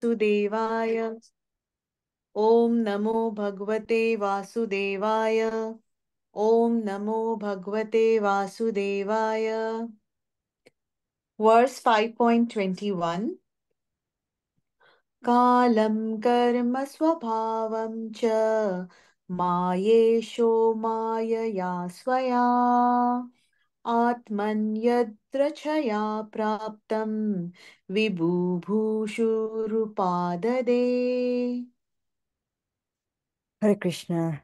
सुदेवाय ॐ नमो भगवते वासुदेवाय ॐ नमो भगवते वासुदेवाय Verse 5.21 कालं कर्म स्वभावं च मायेशो मायया स्वया आत्मन्यद्रचया प्राप्तं विबुभूषुरुपाददे Hare Krishna.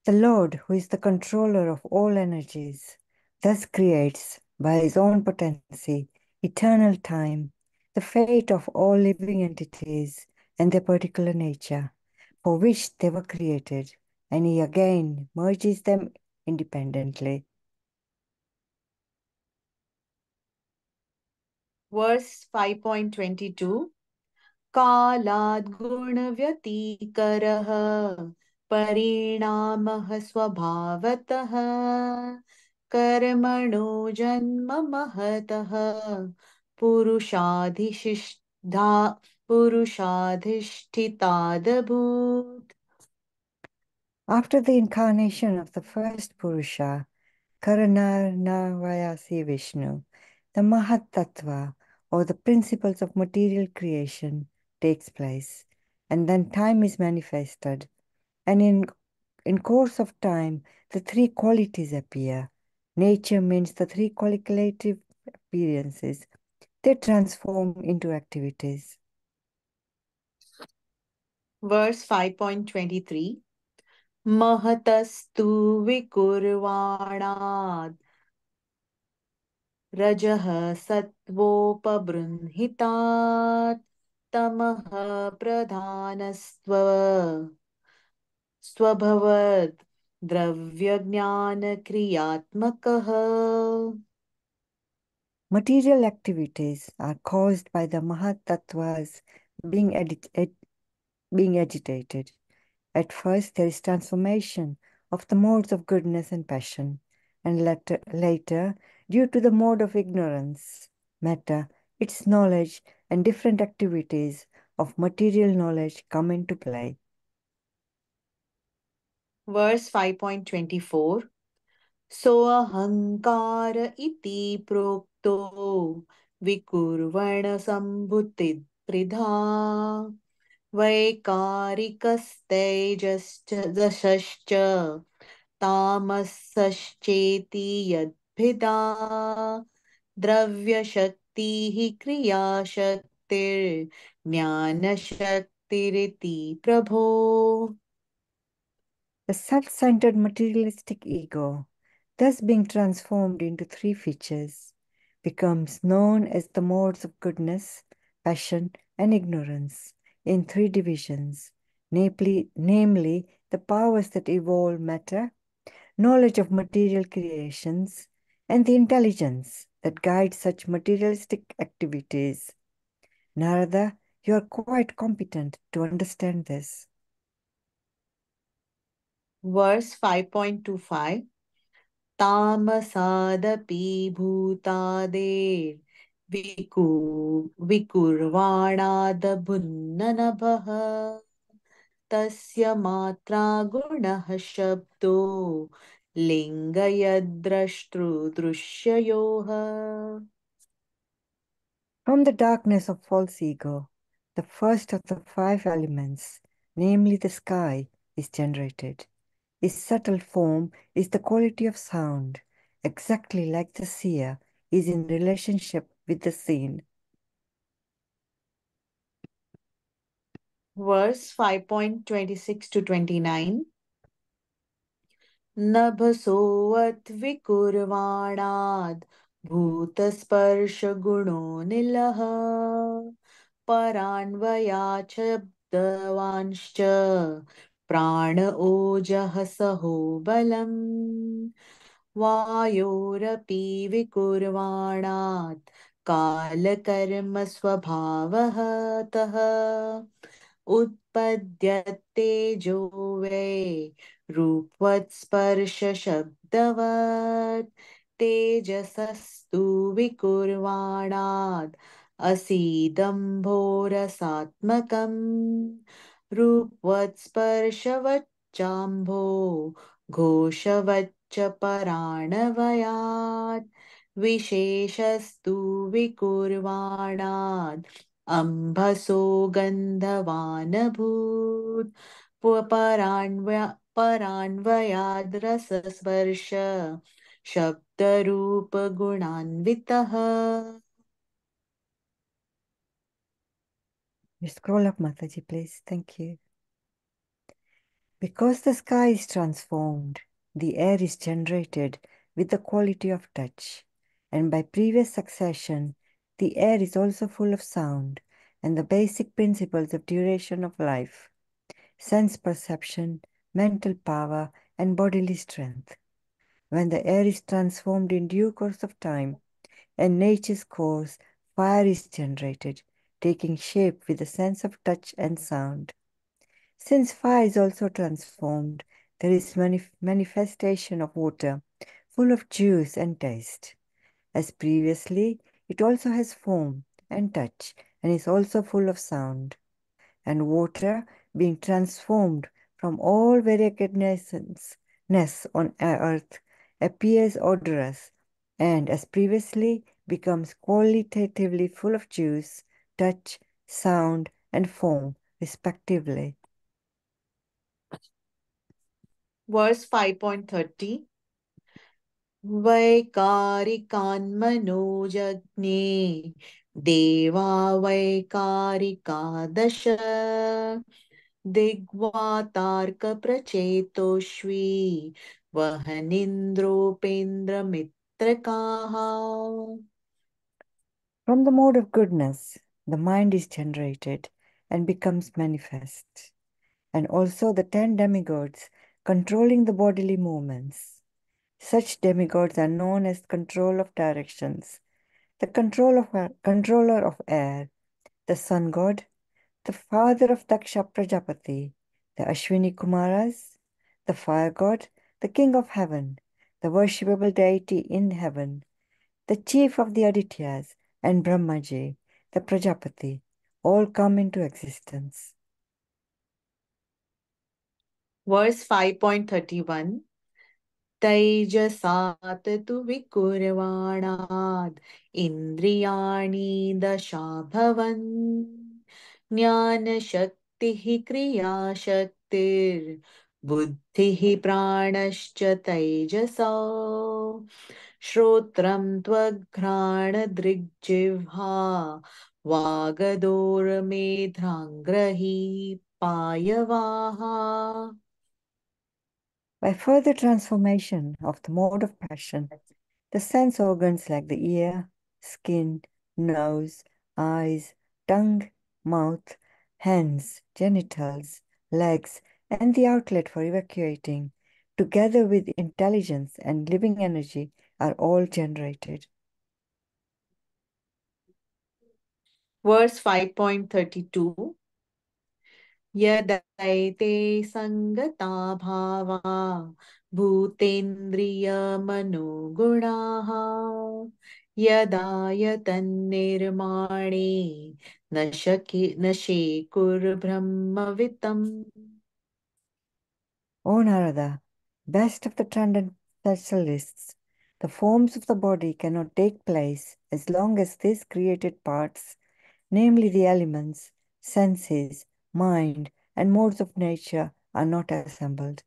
The Lord, who is the controller of all energies, thus creates, by his own potency, eternal time, the fate of all living entities and their particular nature, for which they were created, and he again merges them independently. Verse 5.22 कालाद् गुणव्यतिकरः परिणामः स्वभावतः कर्मणो जन्म महतः पुरुषाधिष्ठिता पुरुषाधिष्ठितादभूत् After the incarnation of the first Purusha, Karanarnavayasi Vishnu, the Mahat Tattva, or the principles of material creation, takes place, and then time is manifested, and in course of time, the three qualities appear. Nature means the three qualitative appearances. They transform into activities. Verse 5.23 महतस्तु विकुर्वाणाद् रजः सत्त्वोपबृंहितात् तमः स्वभवद् द्रव्यज्ञानक्रियात्मकः Material activities are caused by the Mahat Tattvas being agitated. At first, there is transformation of the modes of goodness and passion, and later, due to the mode of ignorance, matter, its knowledge, and different activities of material knowledge come into play. Verse 5.24 सोऽहङ्कार इति प्रोक्तो विकुर्वण सम्भुतित्रिधा वैकारिकस्तैजश्च तामसश्चेति यद्भिदा द्रव्यशक्तिः क्रियाशक्तिर्ज्ञानशक्तिरिति प्रभो The self-centered materialistic ego, thus being transformed into three features, becomes known as the modes of goodness, passion, and ignorance in three divisions, namely the powers that evolve matter, knowledge of material creations, and the intelligence that guides such materialistic activities. Narada, you are quite competent to understand this. Verse 5.25 तामसादपि विकुर्वाणादभुन्ननभः तस्य मात्रा गुणः शब्दो लिङ्गयद्द्रष्टृदृश्ययोः From the darkness of false ego, the first of the five elements, namely the sky, is generated. Its subtle form is the quality of sound, exactly like the seer is in relationship with the seen. Verse 5.26 to 29 नभसोऽत्विकुर्वाणाद् भूतस्पर्शगुणो निलः परान्वयाच्छब्दवांश्च प्राण ओजः सहो बलम् वायोरपि विकुर्वाणात् कालकर्म स्वभावतः उत्पद्यते वै रूपवत्स्पर्शशब्दवत् तेजसस्तु विकुर्वाणात् असीदम्भोरसात्मकम् रूपवत्स्पर्शवच्चाम्भो घोषवच्च पराणवयात् विशेषस्तु विकुर्वाणाद् अम्भसो गन्धवानभूत् परान्वयाद्रसस्पर्श शब्दरूपगुणान्वितः. You scroll up, Mataji, please. Thank you. Because the sky is transformed, the air is generated with the quality of touch, and by previous succession, the air is also full of sound and the basic principles of duration of life, sense perception, mental power, and bodily strength. When the air is transformed in due course of time, and nature's course, fire is generated, taking shape with the sense of touch and sound. Since fire is also transformed, there is manifestation of water, full of juice and taste. As previously, it also has form and touch, and is also full of sound. And water, being transformed from all variegatedness on earth, appears odorous, and as previously, becomes qualitatively full of juice, touch, sound, and form, respectively. Verse 5.30 वैकारिकान्मनोजज्ञे देवा वैकारिकादश दिग्वातार्कप्रचेतोष्वी वहनिन्द्रोपेन्द्रमित्रकाः. From the mode of goodness, the mind is generated and becomes manifest, and also the 10 demigods controlling the bodily movements. Such demigods are known as control of directions, the controller of air, the sun god, the father of Daksha Prajapati, the Ashwini Kumaras, the fire god, the king of heaven, the worshipable deity in heaven, the chief of the Adityas, and Brahmaji, the Prajapati, all come into existence. Verse 5.31 तैजसात् तु विकुर्वाणाद् इन्द्रियाणि दशाभवन् ज्ञानशक्तिः क्रियाशक्तिर्बुद्धिः प्राणश्च तैजसा श्रोत्रं त्वघ्राणदृग्जिह्वा वागदोर्मेधाङ्ग्रही पायवाः. By further transformation of the mode of passion, the sense organs like the ear, skin, nose, eyes, tongue, mouth, hands, genitals, legs, and the outlet for evacuating, together with intelligence and living energy, are all generated. Verse 5.32 यदैते सङ्गता भावा भूतेन्द्रियमनोगुणाः यदा यतन्निर्माणे न शेकुर्ब्रह्मवितम्. O Narada, best of the transcendentalists, the forms of the body cannot take place as long as these created parts, namely the elements, senses, mind, and modes of nature, are not assembled.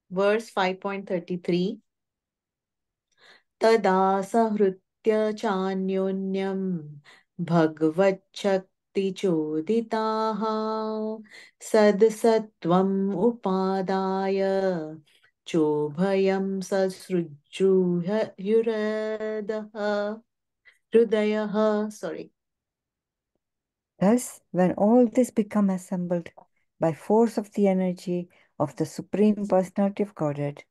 Verse 5.33 तदा सहृत्य चान्योन्यं भगवच्छक्तिचोदिताः सद्सत्त्वम् उपादाय चोभयं हृदयः sorry. Thus, when all this become assembled by force of the energy of the Supreme Personality of Godhead,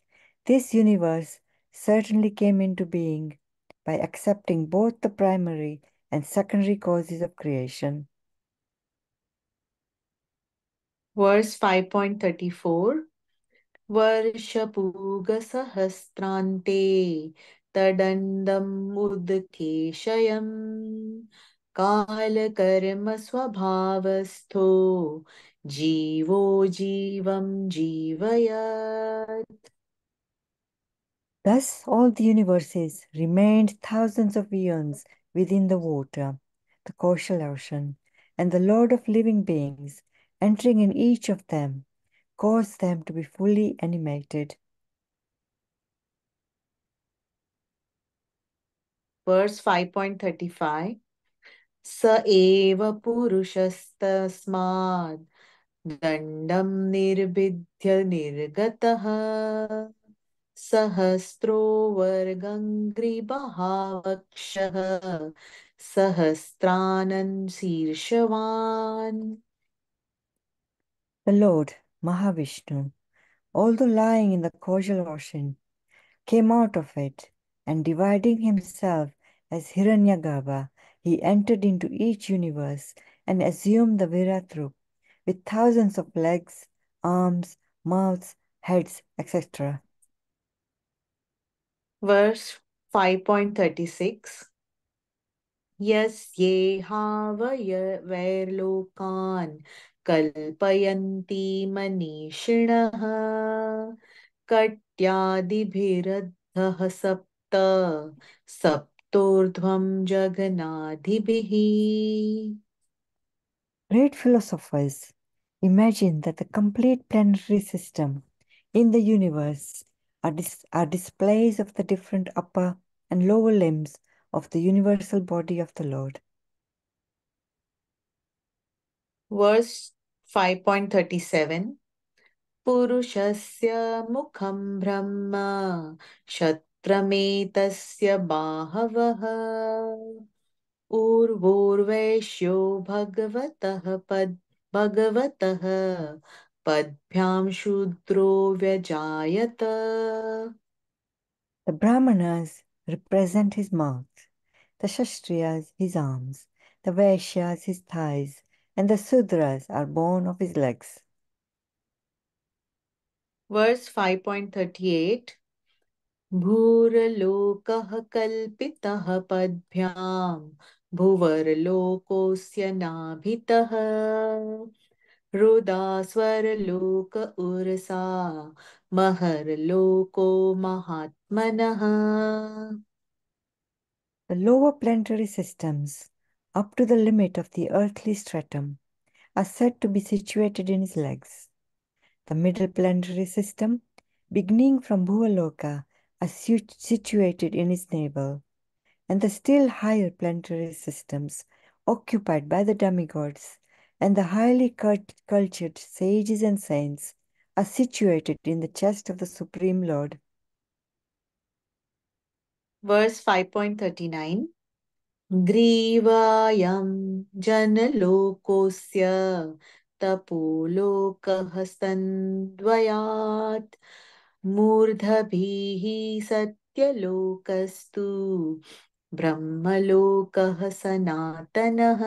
this universe certainly came into being by accepting both the primary and secondary causes of creation. Verse 5.34 वर्षपूगसहस्रान्ते तदण्डम् उद्केशयम् कालकर्म स्वभावस्थो जीवो जीवं जीवयत्. Thus, all the universes remained thousands of eons within the water, the causal ocean, and the Lord of living beings, entering in each of them, caused them to be fully animated. Verse 5.35. स एव पुरुषस्तस्माद् दण्डं निर्भिद्य निर्गतः सहस्रो वर्गङ्घ्रिबहावक्षः सहस्रानन् शीर्षवान्. The Lord, Mahavishnu, although lying in the causal ocean, came out of it, and dividing himself as Hiranyagarbha, he entered into each universe and assumed the Virat Rup, with thousands of legs, arms, mouths, heads, etc. Verse 5.36. यस्येहावयवैर्लोकान् कल्पयन्ति मनीषिणः कट्यादिभिरद्धः सप्त सप्तोर्ध्वं जगनाधिभिः. Great philosophers imagine that the complete planetary system in the universe are displays of the different upper and lower limbs of the universal body of the Lord. Verse 5.37. पुरुषस्य मुखं ब्रह्म क्षत्रमेतस्य बाहवः ऊर्वोर्वैश्यो भगवतः पद्भ्यां शूद्रो व्यजायत. The Brahmanas represent his mouth, the Kshatriyas his arms, the Vaishyas his thighs, and the Sudras are born of his legs. Verse 5.38. भूरलोकः कल्पितः पद्भ्यां भुवर्लोकोऽस्य नाभितः Hrida स्वरलोक Ursa महर्लोको महात्मनः. The lower planetary systems, up to the limit of the earthly stratum, are said to be situated in his legs. The middle planetary system, beginning from Bhuvaloka, are situated in his navel, and the still higher planetary systems, occupied by the demigods and the highly cultured sages and saints, are situated in the chest of the Supreme Lord. Verse 5.39. ग्रीवायं जनलोकोऽस्य तपोलोकः सन्द्वयात् मूर्धभिः सत्यलोकस्तु ब्रह्मलोकः सनातनः.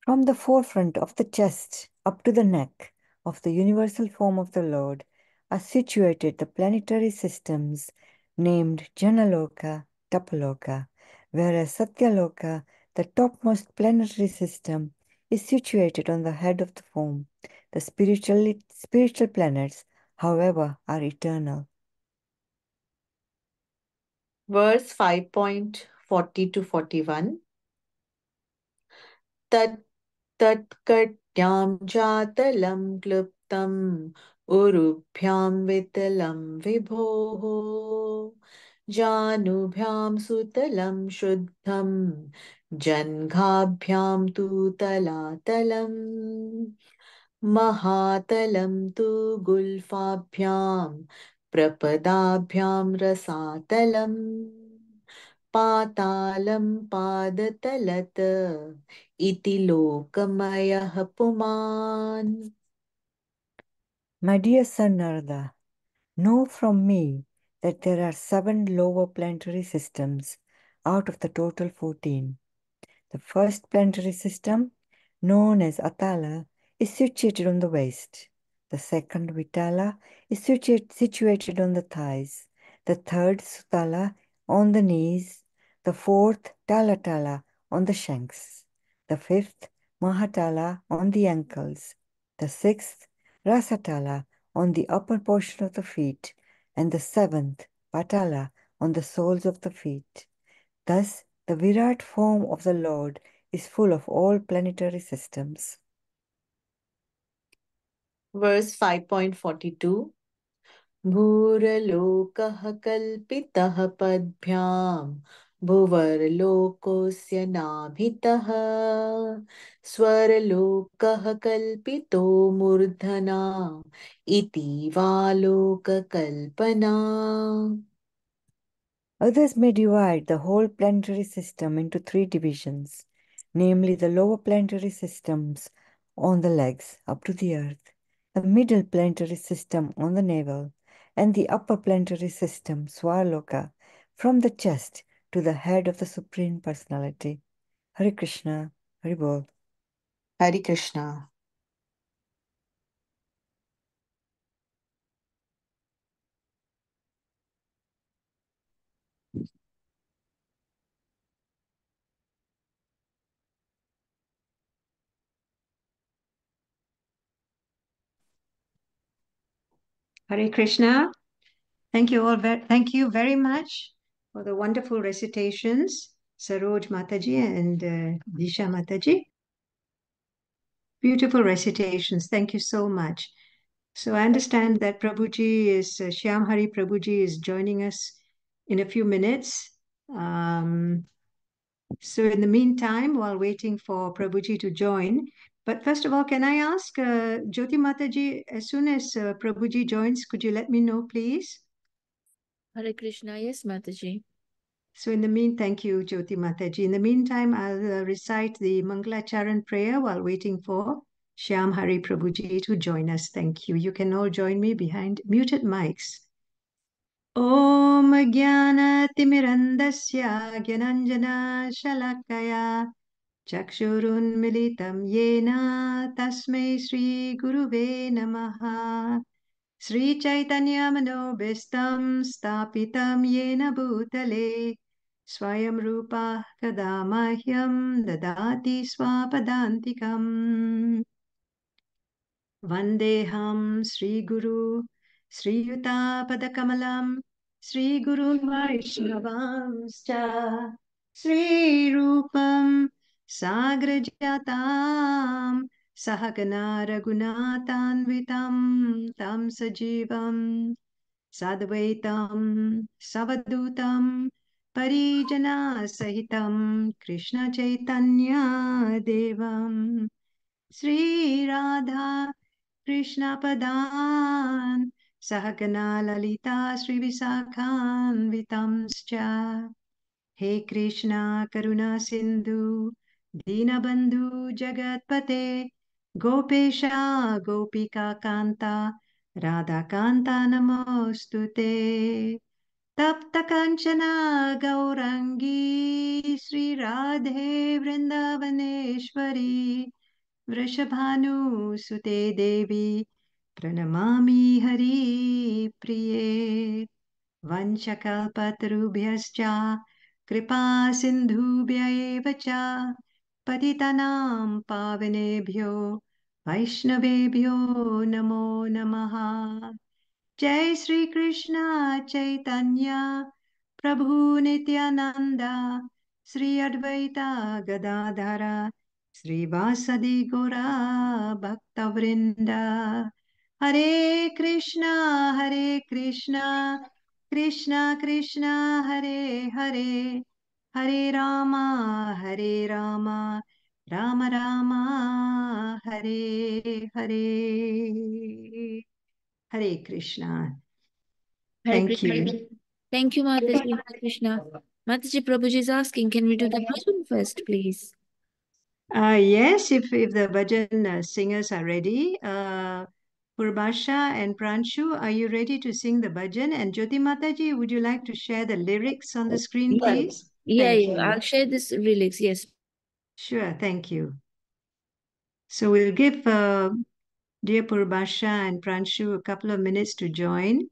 From the forefront of the chest up to the neck of the universal form of the Lord are situated the planetary systems named Janaloka, Tapaloka, whereas Satyaloka, the topmost planetary system, is situated on the head of the form. The spiritual planets, however, are eternal. Verse 5.40 to 41. तत् तत्कट्यां जातलं क्लृप्तम् उरुभ्यां वितलं विभोः जानुभ्यां सुतलं शुद्धं जह्घाभ्यां तु तलातलम् महातलं तु गुल्फाभ्यां प्रपदाभ्यां रसातलम् पातालं पादतलत् इति लोकमयः पुमान्. My dear son Narada, know from me that there are 7 lower planetary systems out of the total 14. The first planetary system, known as Atala, is situated on the waist. The second, Vitala, is situated on the thighs. the third Sutala on the knees, the fourth Talatala on the shanks, the fifth Mahatala on the ankles, the sixth Rasatala on the upper portion of the feet, and the seventh Patala on the soles of the feet. Thus, the Virat form of the Lord is full of all planetary systems. Verse 5.42. भूरलोकः कल्पितः पद्भ्याम् भुवर्लोकोऽस्य नाभितः स्वरलोकः कल्पितो मूर्धना इति वा लोककल्पना. Others may divide the whole planetary system into three divisions, namely the lower planetary systems on the legs up to the earth, the middle planetary system on the navel, and the upper planetary system, Swarloka, from the chest to the head of the Supreme Personality. Hare Krishna, Hare Bol. Hare Krishna. Hare Krishna. Thank you all. Thank you very much for the wonderful recitations, Saroj Mataji and Disha Mataji. Beautiful recitations. Thank you so much. So I understand that Prabhuji is, Shyam Hari Prabhuji is joining us in a few minutes. So in the meantime, while waiting for Prabhuji to join, but first of all, can I ask Jyoti Mataji, as soon as Prabhuji joins, could you let me know, please? Hare Krishna, yes, Mataji. So thank you, Jyoti Mataji. In the meantime, I'll recite the Mangalacharan prayer while waiting for Shyam Hari Prabhuji to join us. Thank you. You can all join me behind muted mics. Om Jnana-timirandasya Gyananjana Shalakaya Chakshurunmilitam Yena Tasmai Sri Guruve Namaha Sri Chaitanya Manobhistam Stapitam Yena Bhutale Swayam Rupa Kadamahyam Dadati Swapadantikam Vandeham Sri Guru Sri Yuta Padakamalam Sri Guru Vaishnavamscha Sri Rupam Sagrajatam Sahagana Raghunathanvitam Tam Sajivam Sadvaitam Savadutam Parijana Sahitam Krishna Chaitanya Devam Sri Radha Krishna Padan Sahagana Lalita Sri Visakhan Vitamscha He Krishna Karuna Sindhu Dinabandhu Jagatpate Gopesha Gopika Kanta Radha Kanta Namostute Tapta Kanchana Gaurangi Sri Radhe Vrindavaneshwari Vrishabhanu Devi Pranamami Hari Priye Vanchakalpatarubhyascha Kripa Sindhubhya eva cha Patitanam Pavanebhyo Vaishnavebhyo Namo Namaha Jai Sri Krishna Chaitanya Prabhu Nityananda Sri Advaita Gadadhara Sri Vasadi Gora Bhaktavrinda Hare Krishna Krishna Krishna Hare Hare Hare Rama Rama Rama Hare Hare Hare Krishna. Hare Thank Krishna. you. Thank you, Mataji. Hare Krishna. Mataji, Prabhuji is asking, can we do the bhajan first, please? Yes, if the bhajan singers are ready. Purbasha and Pranshu, are you ready to sing the bhajan? And Jyoti Mataji, would you like to share the lyrics on the screen, Yeah, please? yeah, Thank yeah. you. I'll share this lyrics. Yes. Sure, thank you. So we'll give dear Purbasha and Pranshu a couple of minutes to join.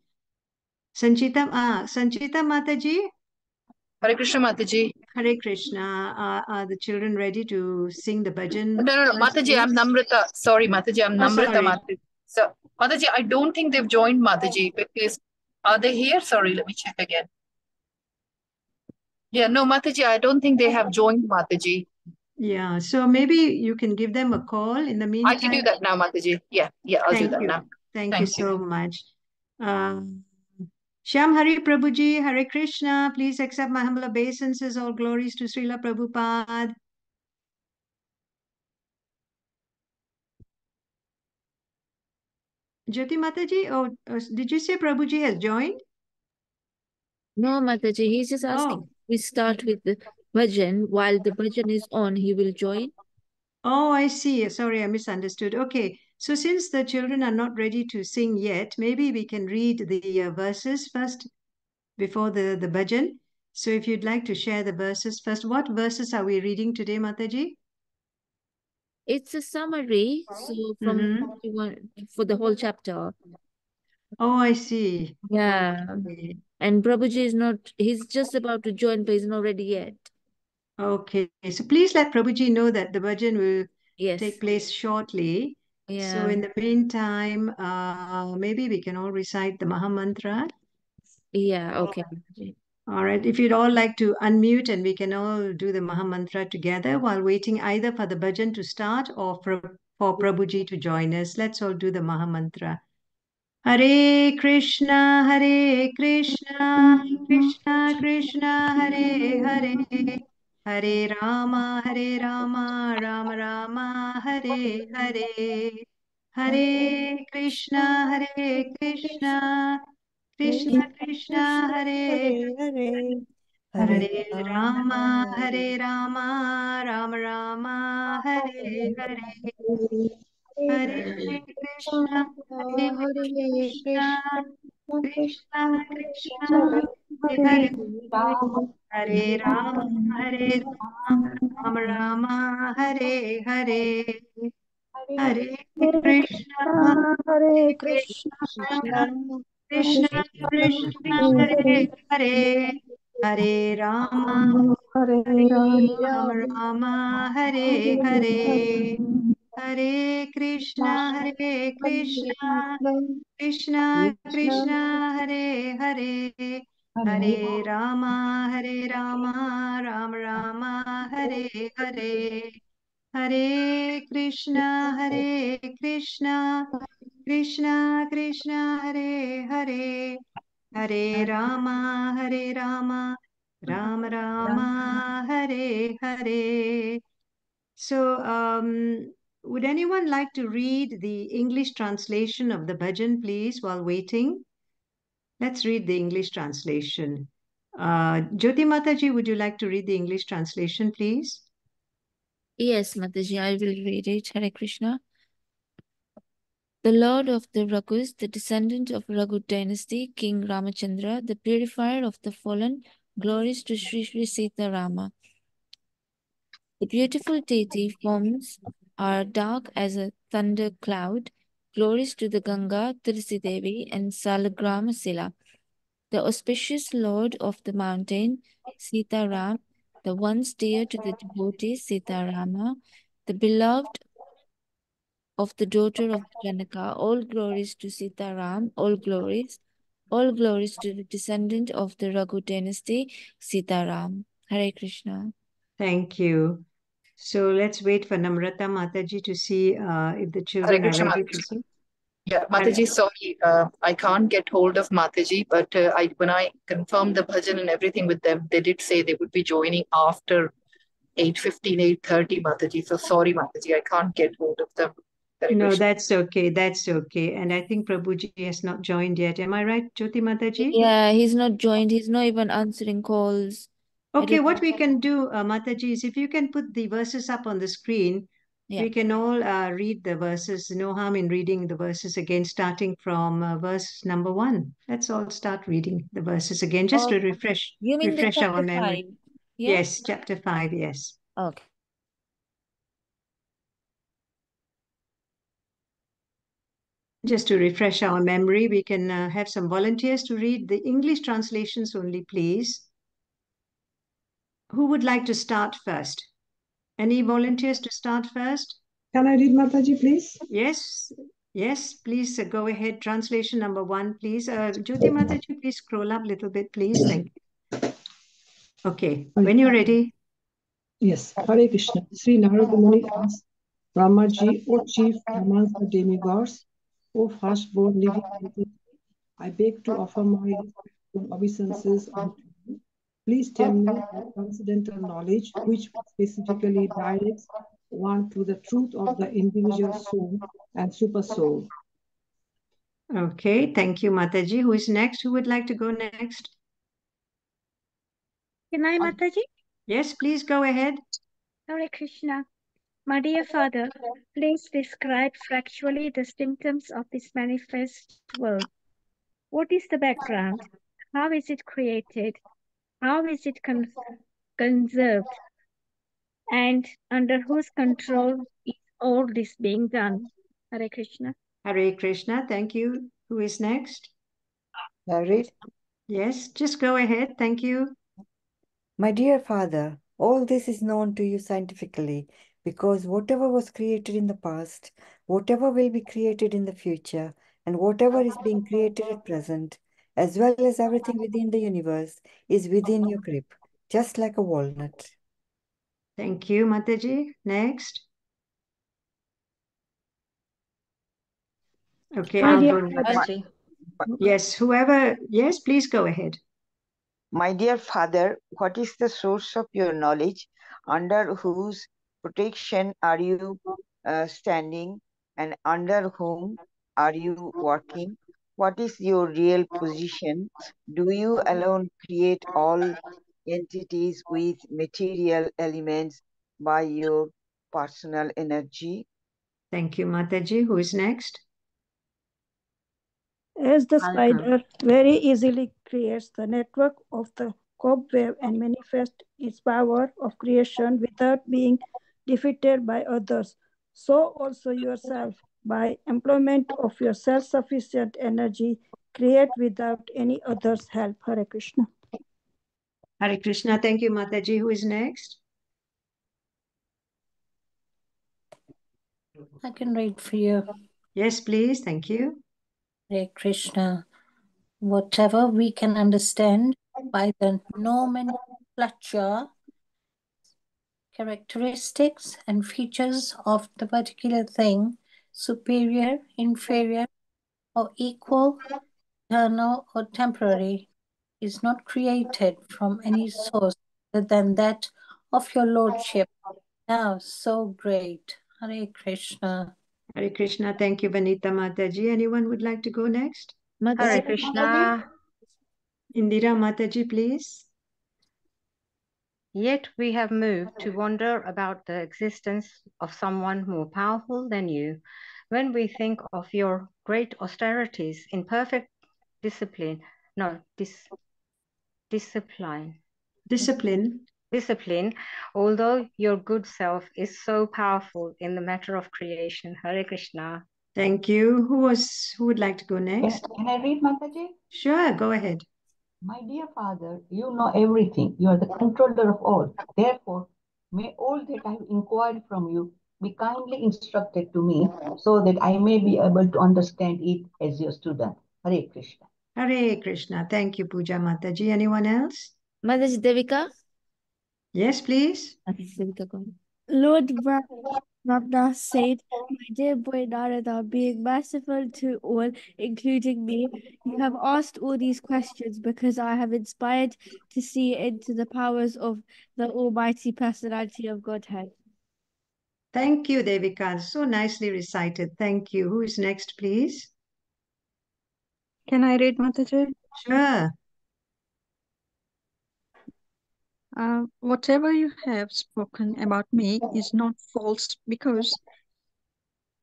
Sanchita Mataji, Hare Krishna Mataji. Hare Krishna. Are the children ready to sing the bhajan? No, First, Mataji, I'm please? Namrata. Sorry, Mataji, I'm Oh, Namrata sorry. Mataji. So, Mataji, I don't think they've joined Mataji because are they here? Sorry, let me check again. Yeah, no, Mataji, I don't think they have joined Mataji. Yeah, so maybe you can give them a call in the I can do meantime. that now, Mataji. Yeah, I'll do Thank that you. now. Thank you Thank you. so much. Shyam Hari Prabhuji, Hare Krishna. Please accept my humble obeisances. All glories to Srila Prabhupada. Jyoti Mataji, did you say Prabhuji has joined? No, Mataji, he's just asking. Oh, We start with the bhajan. While the bhajan is on, he will join. oh, I see. Sorry, I misunderstood. Okay, so since the children are not ready to sing yet, maybe we can read the verses first before the bhajan. So if you'd like to share the verses first, what verses are we reading today, Mataji? It's a summary, so from Mm-hmm. for the whole chapter. Oh, I see. Yeah. Okay. And Prabhuji is not, he's just about to join, but he's not ready yet. Okay. So please let Prabhuji know that the bhajan will take Yes. place shortly. So Yeah. in the meantime, maybe we can all recite the Maha Mantra. Yeah. Okay, Mataji. All right. If you'd all like to unmute and we can all do the Maha Mantra together while waiting either for the bhajan to start or for Prabhuji to join us. Let's all do the Maha Mantra. Hare Krishna, Hare Krishna, Krishna Krishna, Hare Hare, Hare Rama, Rama Rama, Hare Hare, Hare Krishna, Hare Krishna, Krishna Krishna, Hare Hare Hare, Hare Hare Rama, Rama, Rama Rama, Hare Hare, Hare Krishna, Hare Hare Krishna, Krishna, Krishna Krishna Krishna, Krishna, Hare Hare Hare, Hare, Hare Hare Rama, Rama, Rama Rama, Hare Hare, Hare Hare Krishna, Krishna, Hare Hare Krishna, Krishna, Krishna Krishna Krishna, Krishna, Hare Hare, Hare Rama, Hare Rama Rama, Rama, Hare Hare, Hare Krishna, Hare Krishna, Krishna Krishna, Krishna, Hare Hare, Hare Rama, Rama Rama, Hare Hare, Hare Krishna, Hare Krishna, Krishna Krishna, Hare Hare, Hare Rama, Rama Rama, Hare Hare. So, would anyone like to read the English translation of the bhajan, please, while waiting? Let's read the English translation. Jyoti Mataji, would you like to read the English translation, please? Yes, Mataji, I will read it. Hare Krishna. The Lord of the Raghus, the descendant of Raghu dynasty, King Ramachandra, the purifier of the fallen, glories to Sri Sri Sita Rama. The beautiful deity forms are dark as a thunder cloud. Glories to the Ganga, Tulsi Devi, and Salagrama Sila. The auspicious Lord of the mountain, Sita Ram, the once dear to the devotees, Sita Rama, the beloved of the daughter of Janaka, all glories to Sita Ram, all glories to the descendant of the Raghu dynasty, Sita Ram. Hare Krishna. Thank you. So let's wait for Namrata Mataji to see if the Hare children are Krishna ready to Mataji. sing. Yeah, Hare- Mataji, sorry, I can't get hold of Mataji, but when I confirmed the bhajan and everything with them, they did say they would be joining after 8:15, 8:30, Mataji. So sorry, Mataji, I can't get hold of them. Hare No, Krishna. that's okay. That's okay. And I think Prabhuji has not joined yet. Am I right, Jyoti Mataji? Yeah, he's not joined. He's not even answering calls. I Okay, don't what know. we can do, Mataji, is if you can put the verses up on the screen, Yeah. we can all read the verses. No harm in reading the verses again, starting from verse number 1. Let's all start reading the verses again, just to Oh, you mean the refresh our chapter memory. 5? Yeah? Yes, chapter 5, yes. Okay. Just to refresh our memory, we can have some volunteers to read the English translations only, please. Who would like to start first? Any volunteers to start first? Can I read Mataji, please? Yes, yes, please go ahead. Translation number 1, please. Jyoti Mataji, please scroll up a little bit, please. Thank you. Okay, when you're ready. Yes, Hare Krishna. Sri Narada Muni asked Brahmaji, O chief amongst the demigods, O firstborn living entity, I beg to offer my respectful obeisances unto you. Please tell me the transcendental knowledge which specifically directs one to the truth of the individual soul and super soul. Okay, thank you, Mataji. Who is next? Who would like to go next? Can I, Mataji? Yes, please go ahead. Hare Krishna. My dear Father, please describe factually the symptoms of this manifest world. What is the background? How is it created? How is it conserved? And under whose control is all this being done? Hare Krishna. Hare Krishna, thank you. Who is next? Read. Yes, just go ahead. Thank you. My dear Father, all this is known to you scientifically because whatever was created in the past, whatever will be created in the future, and whatever is being created at present, as well as everything within the universe, is within your grip, just like a walnut. Thank you, Mataji. Next. Okay, My I'll dear go Father, next. Yes, whoever. Yes, please go ahead. My dear Father, what is the source of your knowledge? Under whose protection are you standing, and under whom are you working? What is your real position? Do you alone create all entities with material elements by your personal energy? Thank you, Mataji. Who is next? as the I'll go. spider very easily creates the network of the cobweb and manifests its power of creation without being defeated by others, so also yourself, by employment of your self-sufficient energy, create without any other's help. Hare Krishna. Hare Krishna. Thank you, Mataji. Who is next? I can read for you. Yes, please. Thank you. Hare Krishna. Whatever we can understand by the nomenclature, characteristics, and features of the particular thing, superior, inferior, or equal, eternal, or temporary, is not created from any source other than that of your Lordship, now so great. Hare Krishna. Hare Krishna. Thank you, Vanita Mataji. Anyone would like to go next? Mataji. Hare Krishna. Indira Mataji, please. Yet we have moved to wonder about the existence of someone more powerful than you. When we think of your great austerities in perfect discipline, no, discipline, discipline, although your good self is so powerful in the matter of creation. Hare Krishna. Thank you. Who would like to go next? Can I read, Mataji? Sure, go ahead. My dear Father, you know everything. You are the controller of all. Therefore, may all that I have inquired from you be kindly instructed to me so that I may be able to understand it as your student. Hare Krishna. Hare Krishna. Thank you, Puja Mataji. Anyone else? Mataji Devika. Yes, please. Devika, go ahead. Lord Ravna said, my dear boy Narada, being merciful to all, including me, you have asked all these questions because I have inspired to see into the powers of the Almighty Personality of Godhead. Thank you, Devika. So nicely recited. Thank you. Who is next, please? Can I read, Mataji? Sure. Whatever you have spoken about me is not false because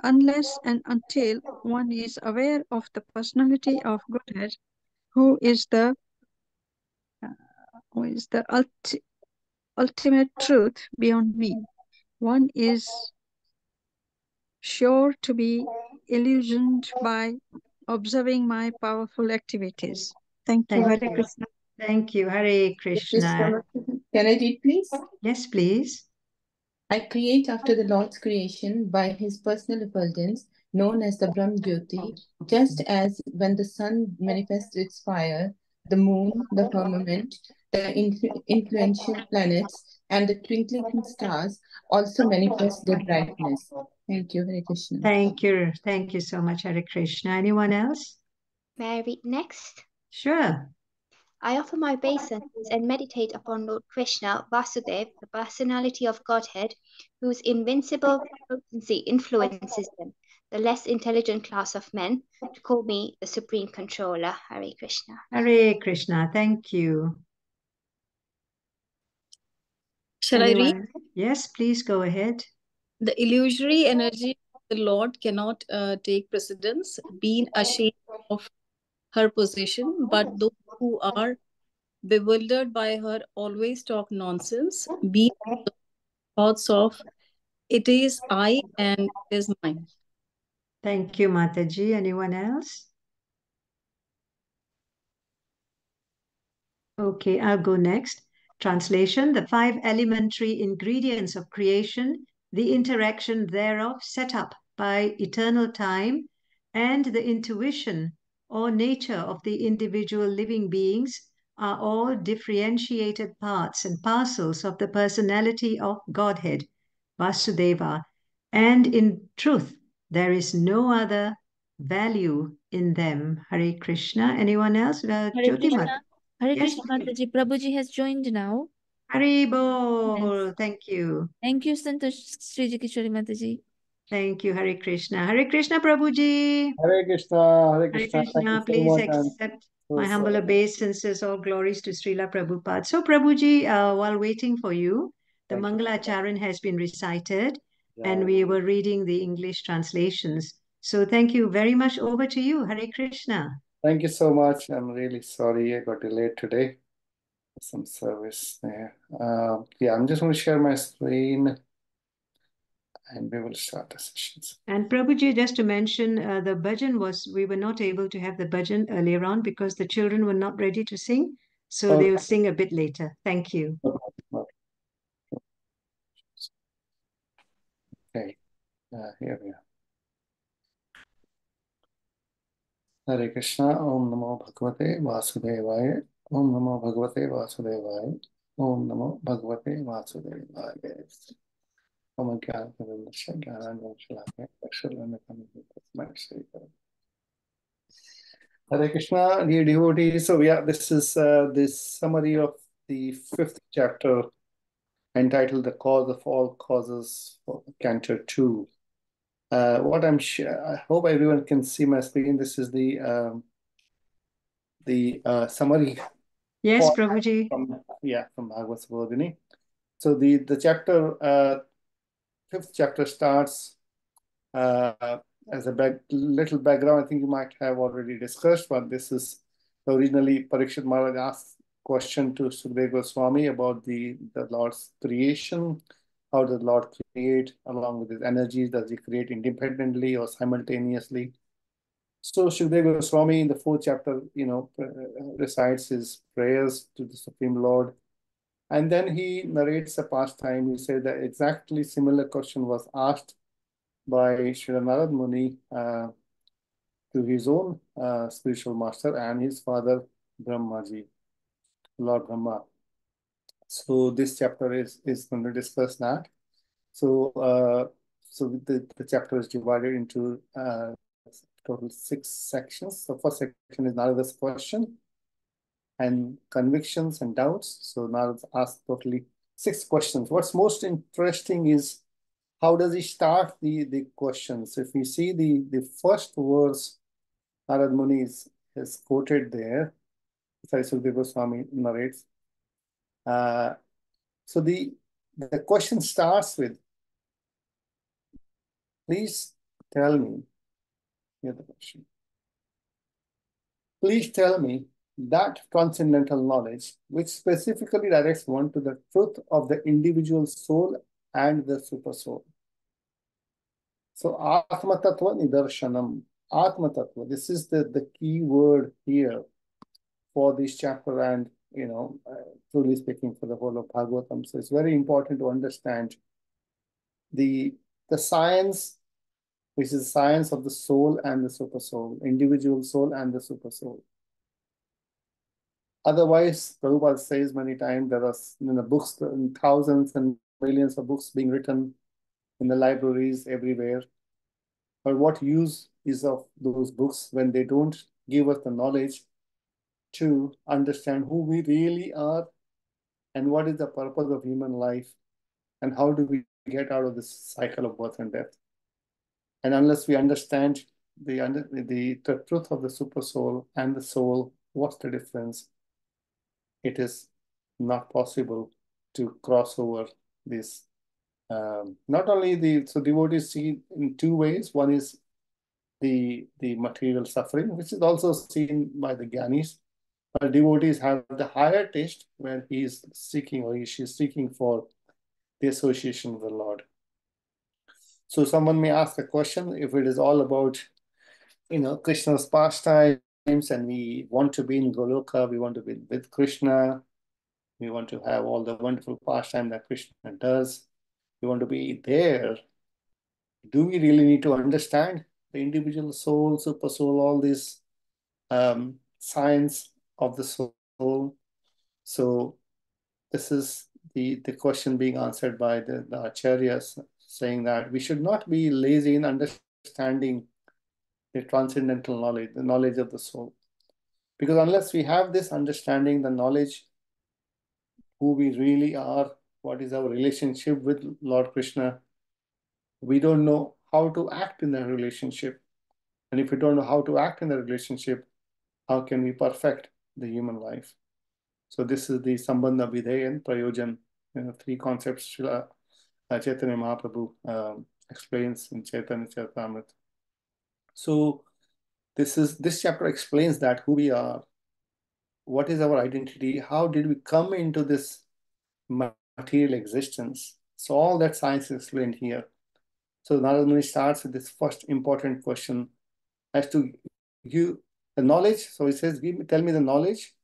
unless and until one is aware of the personality of Godhead, who is the ultimate truth beyond me, one is sure to be illusioned by observing my powerful activities. Thank you. Thank Hare you. Krishna. Thank you. Hare Krishna. Can I read, please? Yes, please. I create after the Lord's creation by his personal effulgence, known as the Brahm Jyoti, just as when the sun manifests its fire, the moon, the firmament, the influential planets, and the twinkling stars also manifest their brightness. Thank you, Hare Krishna. Thank you. Thank you so much, Hare Krishna. Anyone else? May I read next? Sure. I offer my obeisance and meditate upon Lord Krishna, Vasudev, the personality of Godhead, whose invincible potency influences them, the less intelligent class of men, to call me the Supreme Controller. Hare Krishna. Hare Krishna. Thank you. Shall I read? Anyone? Yes, please go ahead. The illusory energy of the Lord cannot take precedence, being ashamed of her position, but those who are bewildered by her always talk nonsense, being thoughts of it is I and it is mine. Thank you, Mataji. Anyone else? Okay, I'll go next. Translation: the five elementary ingredients of creation, the interaction thereof set up by eternal time, and the intuition or nature of the individual living beings are all differentiated parts and parcels of the personality of Godhead, Vasudeva, and in truth, there is no other value in them. Hare Krishna. Anyone else? Hare Jyoti Mat. Krishna. Hare Yes, Krishna, please. Mataji. Prabhuji has joined now. Haribol. Yes. Thank you. Thank you, Santosh Sriji Kishori Mataji. Thank you, Hare Krishna. Hare Krishna, Prabhuji. Hare Krishna, Hare Hare Krishna. Thank you Krishna, so please much. I'm accept so my humble sorry. obeisances. All glories to Srila Prabhupada. So, Prabhuji, while waiting for you, the Thank you. Mangala Charan has been recited and Yeah. we were reading the English translations. So, thank you very much. Over to you, Hare Krishna. Thank you so much. I'm really sorry I got delayed today. Some service there. Yeah, I'm just going to share my screen and we will start the sessions. And Prabhuji, just to mention, the bhajan we were not able to have the bhajan earlier on because the children were not ready to sing. So Okay. they'll sing a bit later. Thank you. Okay, here we are. Hare Krishna, Om Namo Bhagavate Vasudevaya, Om Namo Bhagavate Vasudevaya, Om Namo Bhagavate Vasudevaya. Om Jnana Paramahansa Jnana Shalakya Dakshalana Kamita. Hare Krishna, dear devotees. So yeah, this is this summary of the 5th chapter entitled "The Cause of All Causes," Canto 2. What I hope everyone can see my screen. This is the summary. Yes, Prabhuji. From Bhagavad Gita. So the chapter, 5th chapter starts as a little background. I think you might have already discussed, but this is originally Parikshit Maharaj asked question to Sukadeva Goswami about the Lord's creation. How does the Lord create along with his energies? Does he create independently or simultaneously? So Sukadeva Goswami in the 4th chapter, recites his prayers to the Supreme Lord. And then he narrates a past time. He said that exactly similar question was asked by Srila Narad Muni to his own spiritual master and his father Brahmaji, Lord Brahma. So this chapter is going to discuss that. So the chapter is divided into total 6 sections. The first section is Narada's question and convictions and doubts. So Narada asked totally 6 questions. What's most interesting is how does he start the questions? If you see the first verse, Narad Muni is quoted there. Sukadeva Goswami narrates. So the question starts with, please tell me. Here's the question. Please tell me that transcendental knowledge which specifically directs one to the truth of the individual soul and the super soul. So Atma Tattva Nidarshanam. Atma Tattva. This is the key word here for this chapter and, truly speaking, for the whole of Bhagavatam. So it's very important to understand the science, which is science of the soul and the super soul, individual soul and the super soul. Otherwise, Prabhupada says many times there are books, thousands and millions of books being written in the libraries everywhere. But what use is of those books when they don't give us the knowledge to understand who we really are and what is the purpose of human life and how do we get out of this cycle of birth and death. And unless we understand the truth of the super soul and the soul, what's the difference? It is not possible to cross over this. Not only so devotees see in two ways. One is the material suffering, which is also seen by the Gyanis. But devotees have the higher taste when he is seeking or she is seeking for the association with the Lord. So someone may ask a question if it is all about, Krishna's pastimes and we want to be in Goloka, we want to be with Krishna, we want to have all the wonderful pastime that Krishna does, we want to be there. Do we really need to understand the individual soul, super soul, all this science of the soul? So this is the question being answered by the acharyas, saying that we should not be lazy in understanding the transcendental knowledge, the knowledge of the soul. Because unless we have this understanding, the knowledge, who we really are, what is our relationship with Lord Krishna, we don't know how to act in that relationship. And if we don't know how to act in the relationship, how can we perfect the human life? So this is the Sambandha, Videya, and Prayojan, three concepts Chaitanya Mahaprabhu explains in Chaitanya Charitamrita. So this chapter explains that who we are, what is our identity, how did we come into this material existence. So all that science is explained here. So Narada Muni starts with this first important question as to you the knowledge. So he says, tell me the knowledge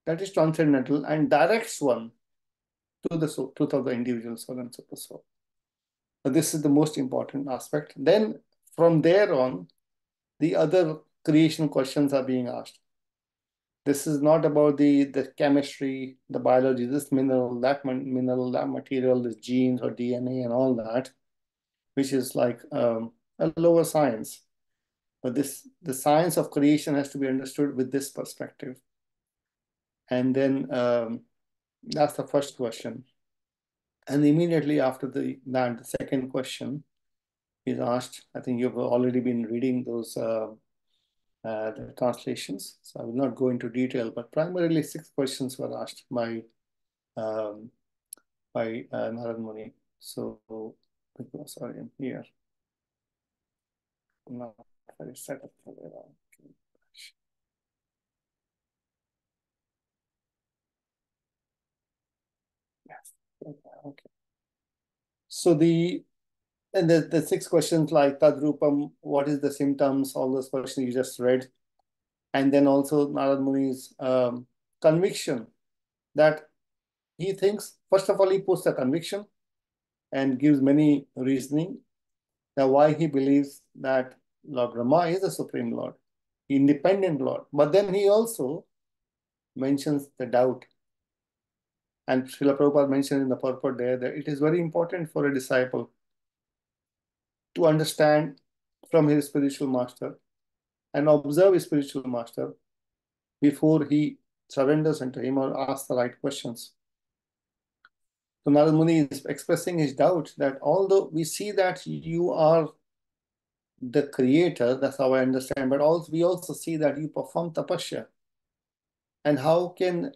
that is transcendental and directs one to the soul, truth of the individual soul and super soul. So this is the most important aspect. Then from there on, the other creation questions are being asked. This is not about the chemistry, the biology, this mineral, that material, this genes or DNA and all that, which is like a lower science. But the science of creation has to be understood with this perspective. And then that's the first question. And immediately after that, the second question is asked. I think you've already been reading those the translations, so I will not go into detail, but primarily 6 questions were asked by Narad Muni. So, sorry, I'm here. I'm not very set up for that. Yes. Okay. So the 6 questions like Tadrupam, what is the symptoms, all those questions you just read. And then also Narad Muni's conviction that he thinks, first of all, he puts the conviction and gives many reasoning that why he believes that Lord Brahma is the Supreme Lord, independent Lord. But then he also mentions the doubt. And Srila Prabhupada mentioned in the purport there that it is very important for a disciple to understand from his spiritual master and observe his spiritual master before he surrenders unto him or asks the right questions. So Narad Muni is expressing his doubt that although we see that you are the creator, that's how I understand, but also we also see that you perform tapasya. And how can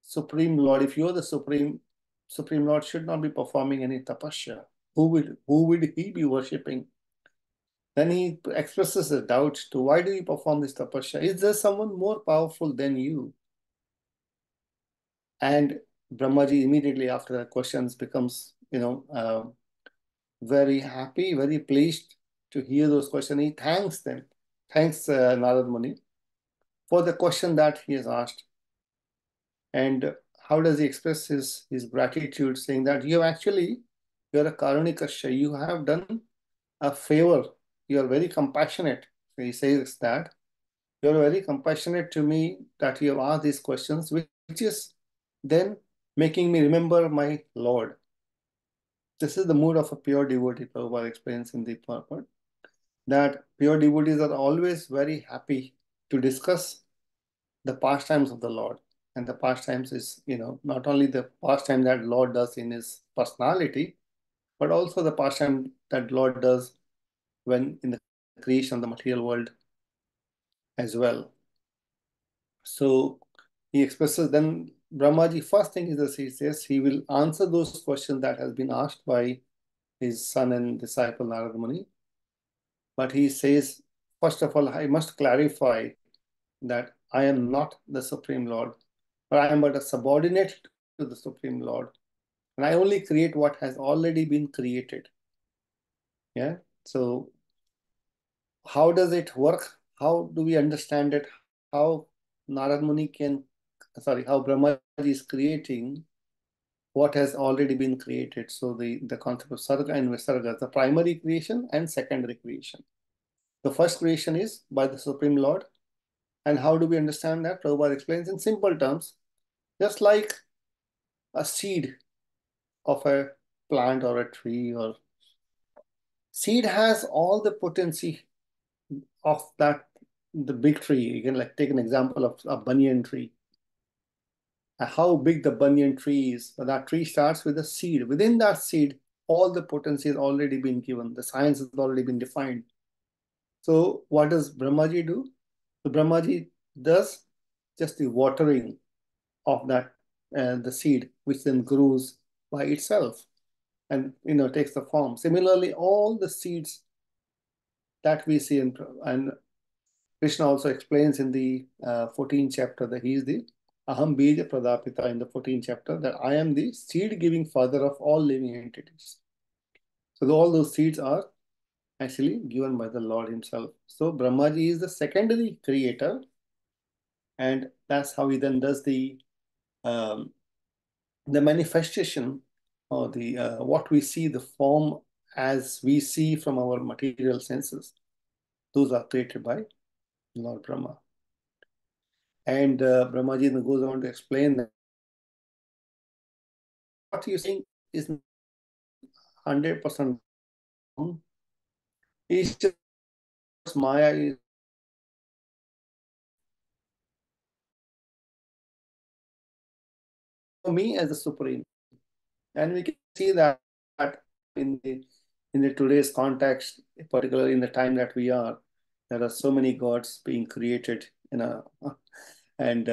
Supreme Lord, if you're the Supreme Lord, should not be performing any tapasya? Who would he be worshipping? Then he expresses a doubt to why do you perform this tapasya? Is there someone more powerful than you? And Brahmaji immediately after the questions becomes, very happy, very pleased to hear those questions. He thanks them, thanks Narad Muni for the question that he has asked. And how does he express his gratitude, saying that you're a Karunikasya, you have done a favor, you are very compassionate. So he says that you're very compassionate to me that you have asked these questions, which is then making me remember my Lord. This is the mood of a pure devotee, Prabhupada explains in the purport, that pure devotees are always very happy to discuss the pastimes of the Lord. And the pastimes is, not only the pastime that Lord does in his personality, but also the pastime that Lord does when in the creation of the material world as well. So he expresses then Brahmaji, first thing is that he says he will answer those questions that has been asked by his son and disciple Narada Muni. But he says, first of all, I must clarify that I am not the Supreme Lord, but I am but a subordinate to the Supreme Lord. And I only create what has already been created. Yeah. So how does it work? How do we understand it? How Narad Muni how Brahmaji is creating what has already been created. So the concept of Sarga and Visarga, the primary creation and secondary creation. The first creation is by the Supreme Lord. And how do we understand that? Prabhupada explains in simple terms, just like a seed of a plant or a tree, or seed has all the potency of the big tree. You can take an example of a banyan tree. How big the banyan tree is. So that tree starts with a seed. Within that seed, all the potency has already been given. The science has already been defined. So what does Brahmaji do? So Brahmaji does just the watering of that the seed, which then grows by itself and takes the form. Similarly, all the seeds that we see and Krishna also explains in the 14th chapter that he is the Aham Bija Pradapita in the 14th chapter, that I am the seed-giving father of all living entities. So all those seeds are actually given by the Lord himself. So Brahmaji is the secondary creator, and that's how he then does the manifestation, or the what we see, the form as we see from our material senses. Those are created by Lord Brahma. And Brahmaji then goes on to explain that what you're saying is 100% wrong. It's just Maya is me as the supreme, and we can see that in the today's context, particularly in the time that we are, there are so many gods being created, and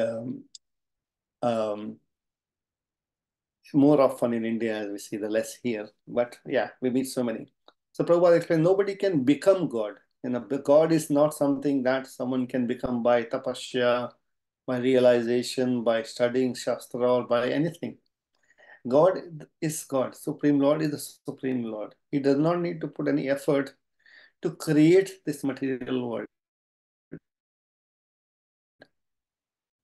more often in India as we see, the less here. But yeah, we meet so many. So Prabhupada explained, nobody can become God. God is not something that someone can become by tapasya, by realization, by studying Shastra, or by anything. God is God. Supreme Lord is the Supreme Lord. He does not need to put any effort to create this material world.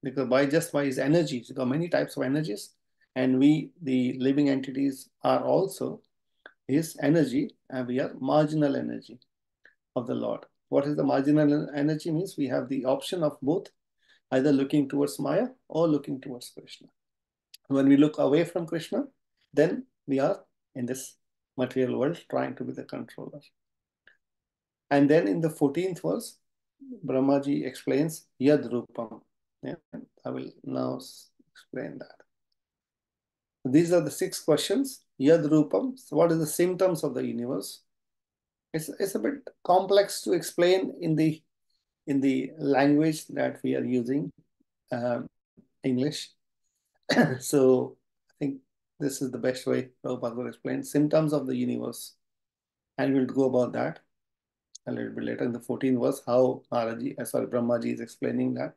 Because by his energies, there are many types of energies, and we, the living entities, are also his energy, and we are marginal energy of the Lord. What is the marginal energy? Means we have the option of both, either looking towards Maya or looking towards Krishna. When we look away from Krishna, then we are in this material world trying to be the controller. And then in the 14th verse, Brahmaji explains Yad Rupam. Yeah, I will now explain that. These are the 6 questions. Yad Rupam. So what are the symptoms of the universe? It's a bit complex to explain in the language that we are using, English. So I think this is the best way Prabhupada will explain symptoms of the universe. And we'll go about that a little bit later in the 14th verse, how Brahmaji is explaining that.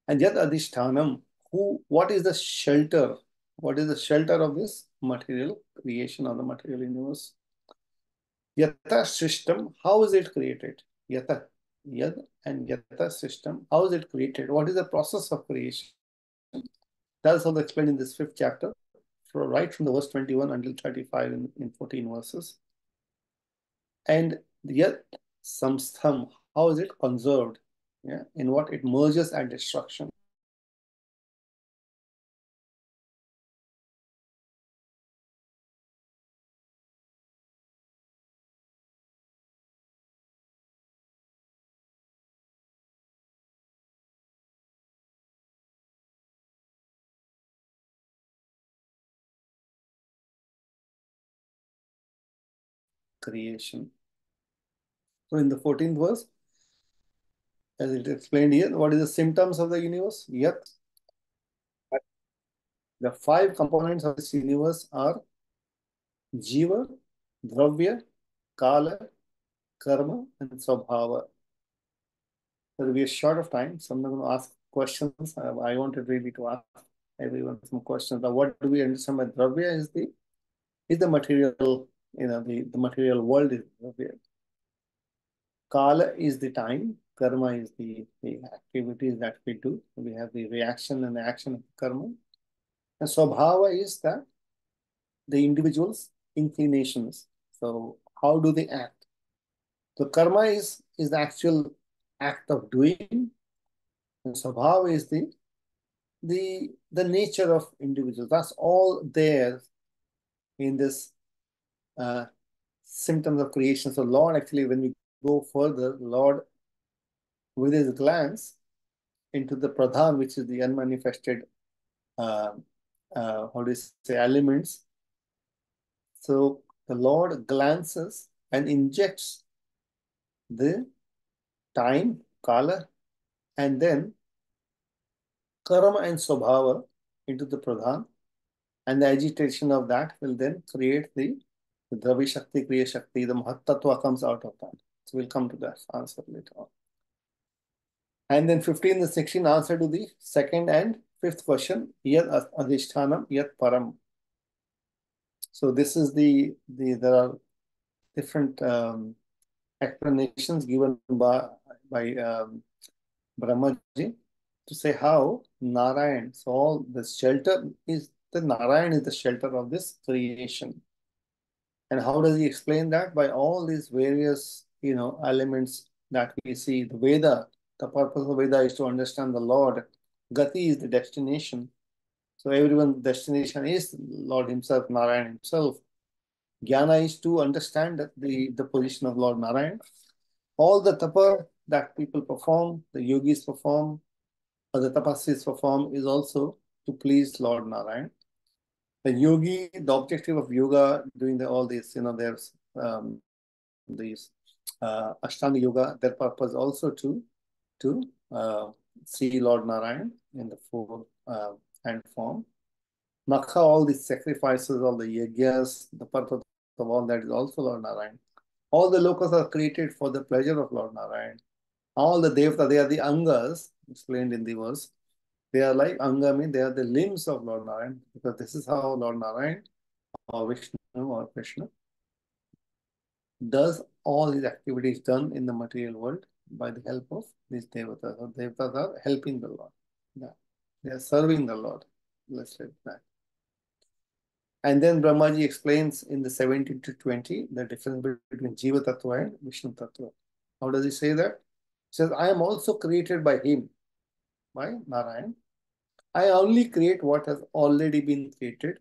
And Yad Adhishthanam, what is the shelter? What is the shelter of this material creation of the material universe? Yata system, how is it created? Yata, yad and yata system, how is it created? What is the process of creation? That is all explained in this 5th chapter, right from the verse 21 until 35 in 14 verses. And yet, samstham, how is it conserved? Yeah, in what it merges and destruction. Creation. So in the 14th verse, as it explained here, what is the symptoms of the universe? Yet, the 5 components of this universe are Jiva, Dravya, Kala, Karma, and Swabhava. There will be a short of time, so I'm not going to ask questions. I wanted really to ask everyone some questions. Now, what do we understand by Dravya is the material, the material world is Dravya. Kala is the time, Karma is the activities that we do. We have the reaction and the action of karma. And Swabhava is the individual's inclinations. So how do they act? So karma is the actual act of doing, and Swabhava is the nature of individuals. That's all there in this symptoms of creation. So Lord, actually, when we go further, Lord, with his glance into the pradhan, which is the unmanifested, how do you say, elements. So the Lord glances and injects the time, kala, and then karma and swabhava into the pradhan, and the agitation of that will then create the Dravi Shakti, Kriya Shakti, the Mahattattva comes out of that. So we'll come to that answer later on. And then 15 and 16 answer to the 2nd and 5th question, Yad Adhishthanam, Yad Param. So this is there are different explanations given by Brahmaji to say how Narayan, so all the shelter is, the Narayan is the shelter of this creation. And how does he explain that? By all these various, elements that we see. The Veda, the purpose of Veda is to understand the Lord. Gati is the destination. So everyone's destination is Lord himself, Narayan himself. Jnana is to understand the position of Lord Narayan. All the tapa that people perform, the yogis perform, or the tapasvis perform, is also to please Lord Narayan. The yogi, the objective of yoga, doing all this, there's these Ashtanga yoga, their purpose also to see Lord Narayan in the full hand form. Makha, all these sacrifices, all the yagyas, the purpose of all that is also Lord Narayan. All the lokas are created for the pleasure of Lord Narayan. All the devata, they are the angas, explained in the verse. They are like angami, they are the limbs of Lord Narayan, because this is how Lord Narayan or Vishnu or Krishna does all his activities done in the material world by the help of these devatas. So devatas are helping the Lord. Yeah. They are serving the Lord. Let's say that. And then Brahmaji explains in the 17 to 20 the difference between Jiva Tattva and Vishnu Tattva. How does he say that? He says, I am also created by him, by Narayan. I only create what has already been created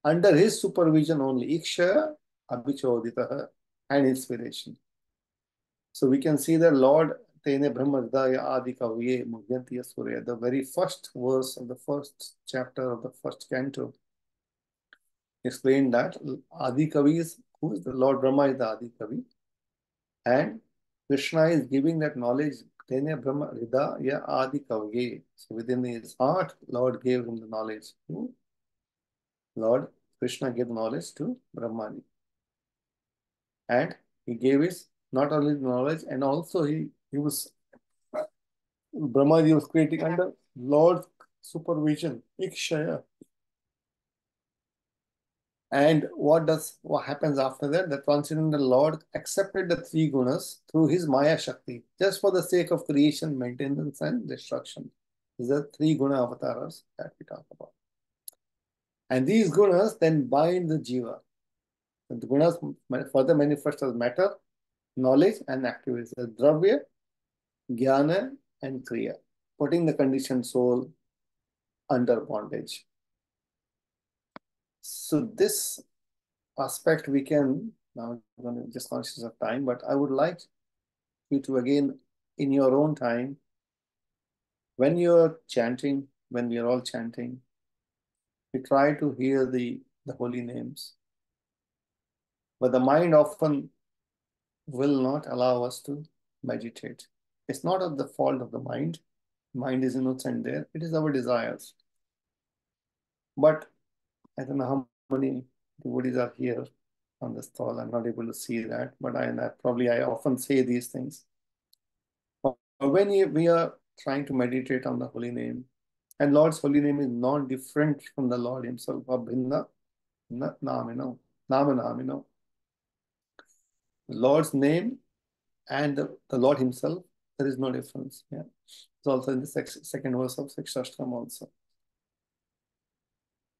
under his supervision only. Iksha, Abhichoditaha, and inspiration. So we can see the Lord, Tene Brahmadaya Adi Kaviye Mugyantiya Surya, the very first verse of the first chapter of the first canto, explained that Adi Kavi is, who is the Lord Brahma is the Adi Kavi, and Krishna is giving that knowledge, Tene Brahma Hridaya Adi Kaviye. So within his heart, Lord gave him the knowledge. Lord Krishna gave knowledge to Brahmani. And he gave his not only knowledge, and also he was Brahmaji was creating under Lord's supervision, Ikshaya. And what happens after that? The transcendental Lord accepted the three gunas through his Maya Shakti, just for the sake of creation, maintenance, and destruction. These are three guna avatars that we talk about. And these gunas then bind the jiva. And the gunas further manifest as matter, knowledge, and activities. The dravya, jnana, and kriya, putting the conditioned soul under bondage. So this aspect we can, now I'm going to just conscious of time, but I would like you to again, in your own time, when you're chanting, when we are all chanting, we try to hear the holy names. But the mind often will not allow us to meditate. It's not of the fault of the mind. Mind is innocent there. It is our desires. But I don't know how many devotees are here on this call. I'm not able to see that, but I often say these things. But when we are trying to meditate on the holy name, and Lord's holy name is not different from the Lord himself. Abhinna namino, namanamino. The Lord's name and the Lord himself, there is no difference. Yeah. It's also in the second verse of Sikshastram also.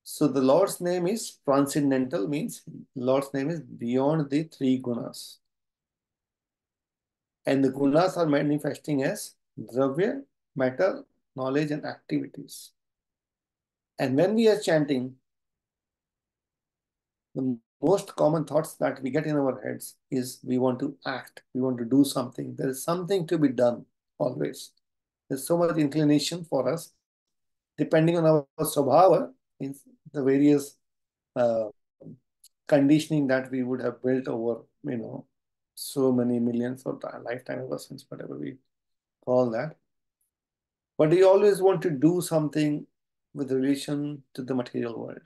So the Lord's name is transcendental, means Lord's name is beyond the three gunas. And the gunas are manifesting as dravya, matter, knowledge, and activities. And when we are chanting, the most common thoughts that we get in our heads is we want to act, we want to do something. There is something to be done always. There's so much inclination for us, depending on our swabhava, means the various conditioning that we would have built over, so many millions of lifetime ever since, whatever we call that. But we always want to do something with relation to the material world.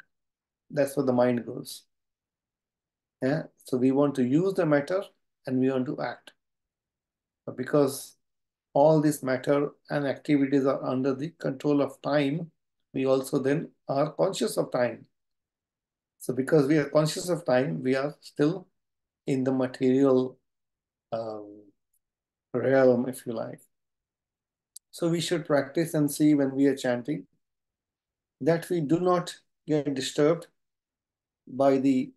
That's where the mind goes. Yeah. So we want to use the matter and we want to act. But because all this matter and activities are under the control of time, we also then are conscious of time. So because we are conscious of time, we are still in the material realm, if you like. So we should practice and see when we are chanting that we do not get disturbed by the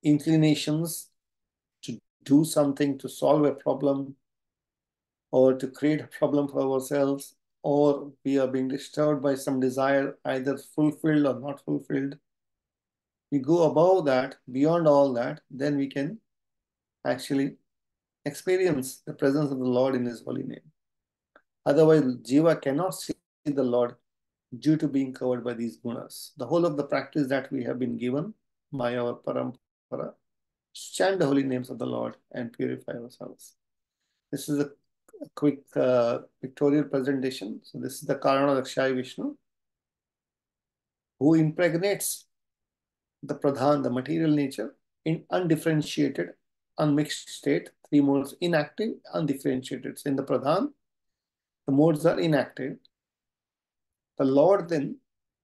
inclinations to do something, to solve a problem, or to create a problem for ourselves, or we are being disturbed by some desire, either fulfilled or not fulfilled. We go above that, beyond all that, then we can actually experience the presence of the Lord in his holy name. Otherwise, Jiva cannot see the Lord due to being covered by these gunas. The whole of the practice that we have been given by our parampara, chant the holy names of the Lord and purify ourselves. This is a quick pictorial presentation. So this is the Karana Lakshaya Vishnu, who impregnates the pradhan, the material nature, in undifferentiated, unmixed state. Three modes: inactive, undifferentiated. So in the pradhan, the modes are inactive. The Lord then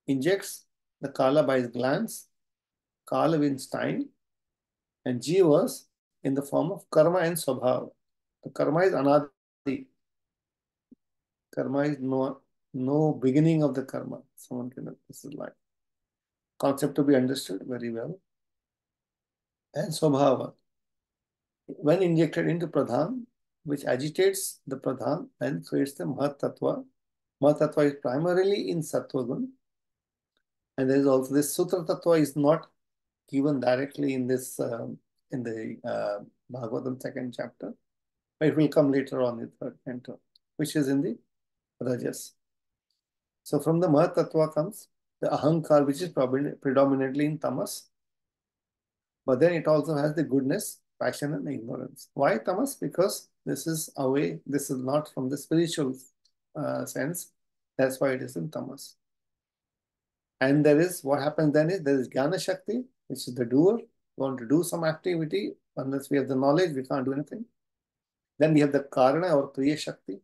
injects the kala by his glands. Kala wins time, and jivas in the form of karma and swabhava. The karma is anadi. Karma is no beginning of the karma. Someone can, this is like concept to be understood very well. And swabhava, when injected into pradhan, which agitates the pradhan and creates the mahat tattva. Mahat tattva is primarily in sattva gun, and there is also this sutra tattva is not given directly in this in the Bhagavatam second chapter, but it will come later on in the third canto, which is in the Rajas. So from the Mahat Tattva comes the Ahankar, which is predominantly in Tamas, but then it also has the goodness, passion, and ignorance. Why Tamas? Because this is away, this is not from the spiritual sense. That's why it is in Tamas. And there is, what happens then is, there is Jnana Shakti, which is the doer. We want to do some activity. Unless we have the knowledge, we can't do anything. Then we have the Karana or Kriya Shakti,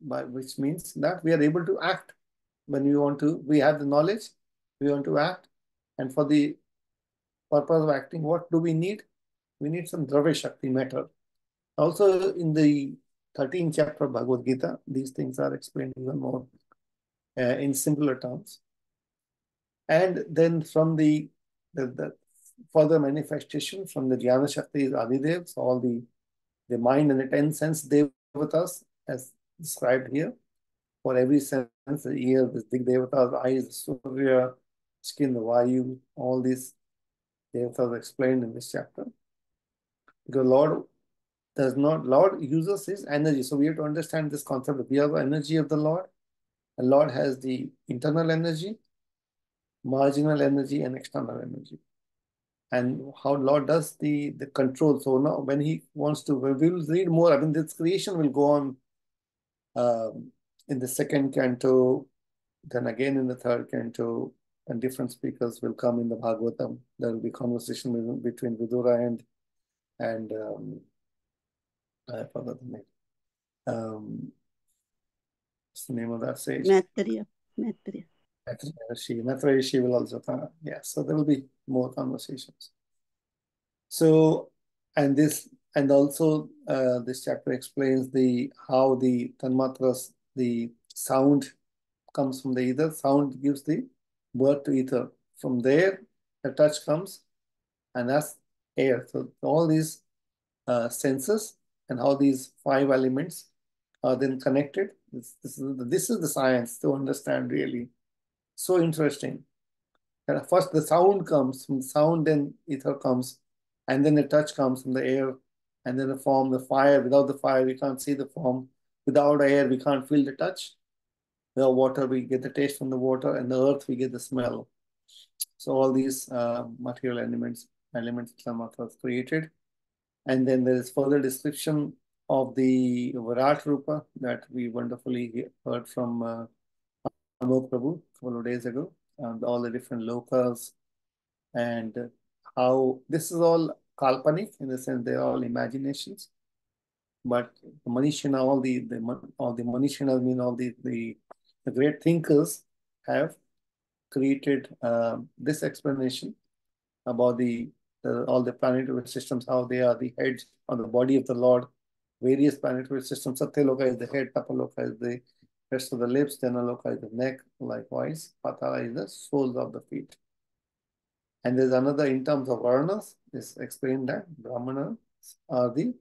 which means that we are able to act. When we want to, we have the knowledge, we want to act. And for the purpose of acting, what do we need? We need some Dravya Shakti, matter. Also, in the 13th chapter of Bhagavad Gita, these things are explained even more in simpler terms. And then from the further manifestation from the Jnana Shakti is Adidevs, all the mind and the 10 sense devatas as described here. For every sense, the ear, the Dig devatas, eyes, the Surya, skin, the Vayu, all these devatas are explained in this chapter. Because Lord uses his energy. So we have to understand this concept that we have the energy of the Lord. The Lord has the internal energy, marginal energy, and external energy. And how Lord does the control. So now when he wants to, we will read more. I mean, this creation will go on in the second canto, then again in the third canto, and different speakers will come in the Bhagavatam. There will be conversation between Vidura and I forgot the name. What's the name of that sage? Maitreya. Maitreya, she will also come. Yeah, so there will be more conversations. So, and also this chapter explains how the tanmatras, the sound comes from the ether. Sound gives the birth to ether. From there, the touch comes, and that's air. So all these senses and how these 5 elements are then connected. This is the science to understand, really. So interesting. And first the sound comes, from sound then ether comes, and then the touch comes from the air, and then the form, the fire. Without the fire, we can't see the form. Without air, we can't feel the touch. Without water, we get the taste from the water, and the earth, we get the smell. So all these material elements Samatha has created. And then there is further description of the Virat Rupa that we wonderfully heard from Amok Prabhu a couple of days ago, all the different lokas, and how this is all kalpanik, in the sense they're all imaginations. But the Manishana, all the Manishanas, mean all the great thinkers have created this explanation about all the planetary systems, how they are the heads on the body of the Lord. Various planetary systems. Satyaloka is the head, Tapaloka is the rest of the lips, Janaloka is the neck, likewise. Patala is the soles of the feet. And there's another in terms of varnas, is explained that Brahmanas are the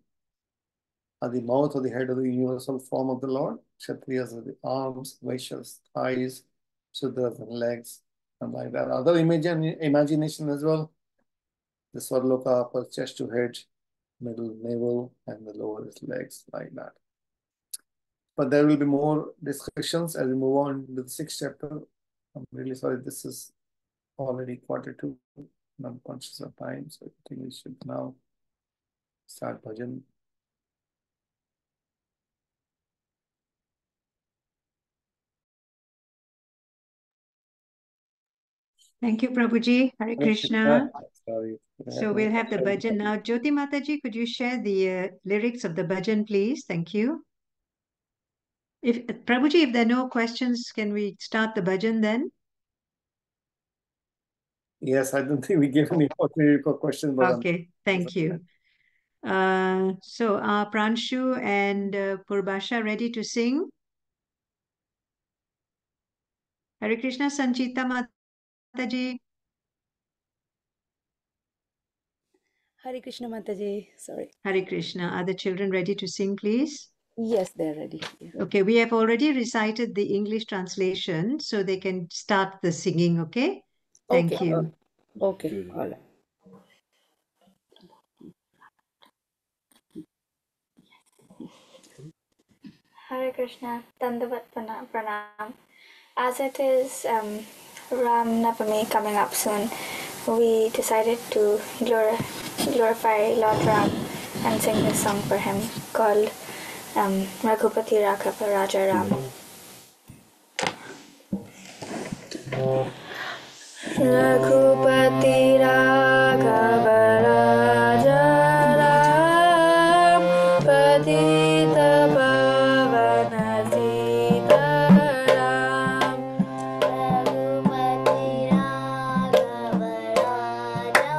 mouth or the head of the universal form of the Lord. Kshatriyas are the arms, Vaishyas, thighs, Shudras and legs, and like that. Other imagination as well. The Swarloka, upper chest to head, middle navel, and the lower is legs, like that. But there will be more discussions as we move on to the 6th chapter. I'm really sorry, this is already 1:45. I'm conscious of time, so I think we should now start bhajan. Thank you, Prabhuji. Hare Krishna. Sorry. So we'll have the bhajan now. Jyoti Mataji, could you share the lyrics of the bhajan, please? Thank you. Prabhuji, if there are no questions, can we start the bhajan then? Yes, I don't think we gave any opportunity for questions. But okay, thank you. So are Pranshu and Purbasha ready to sing? Hare Krishna, Sanchita Mataji. Hare Krishna Mataji, sorry. Hare Krishna. Are the children ready to sing, please? Yes, they're ready. Okay, we have already recited the English translation, so they can start the singing, okay? Thank you. Okay, all right. Hare Krishna, Dandavat Pranam. As it is Ram Navami coming up soon, we decided to glorify Lord Ram and sing this song for him called Raghupati Raghava Raja Ram. Raghupati Raghava Raja Ram Patita Pavana Sita Ram Raghupati Raghava Raja